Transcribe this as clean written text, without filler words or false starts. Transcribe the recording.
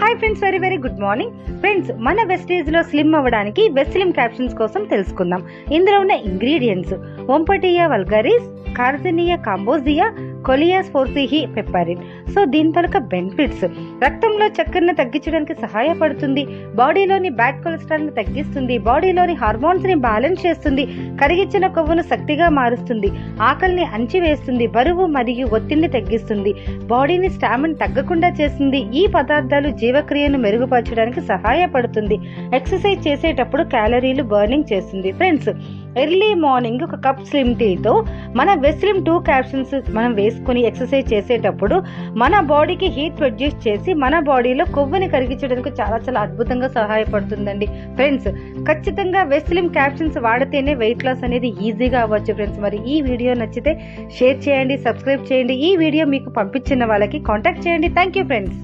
Hi friends, very very good morning friends. మన wastage లో slim అవ్వడానికి వెస్లిమ్ క్యాప్షన్స్ కోసం తెలుసుకుందాం. ఇందులో ఉన్న ingredients: ఒంపటియా vulgaris, కార్సినియా కాంబోజియా, coleus ఫోర్సిహి piperine. So దీని తలక బెనిఫిట్స్: రక్తంలో చక్కెరను తగ్గించడానికి సహాయపడుతుంది, బాడీలోని బ్యాడ్ కొలెస్ట్రాల్ ని తగ్గిస్తుంది, బాడీలోని హార్మోన్స్ ని బ్యాలెన్స్ చేస్తుంది, కరిగించిన కొవ్వును శక్తిగా మారుస్తుంది, ఆకలిని అణిచివేస్తుంది, బరువు మరియు ఒత్తిడిని తగ్గిస్తుంది, బాడీని స్టామినా తగ్గకుండా చేస్తుంది. ఈ పదార్థాలు జీవక్రియను మెరుగుపరచడానికి సహాయపడుతుంది. ఎక్సర్సైజ్ చేసేటప్పుడు క్యాలరీలు బర్నింగ్ చేస్తుంది. ఫ్రెండ్స్, ఎర్లీ మార్నింగ్ ఒక కప్ స్లిమ్ టీతో మన వెస్లిమ్ 2 క్యాప్షన్స్ మనం వేసుకుని ఎక్సర్సైజ్ చేసేటప్పుడు మన బాడీకి హీట్ ప్రొడ్యూస్ చేసి మన బాడీలో కొవ్వుని కరిగించడానికి చాలా చాలా అద్భుతంగా సహాయపడుతుందండి. ఫ్రెండ్స్, ఖచ్చితంగా వెస్లిమ్ క్యాప్షన్స్ వాడితేనే వెయిట్ లాస్ అనేది ఈజీగా అవ్వచ్చు. ఫ్రెండ్స్, మరి ఈ వీడియో నచ్చితే షేర్ చేయండి, సబ్స్క్రైబ్ చేయండి. ఈ వీడియో మీకు పంపించిన వాళ్ళకి కాంటాక్ట్ చేయండి. Thank you friends.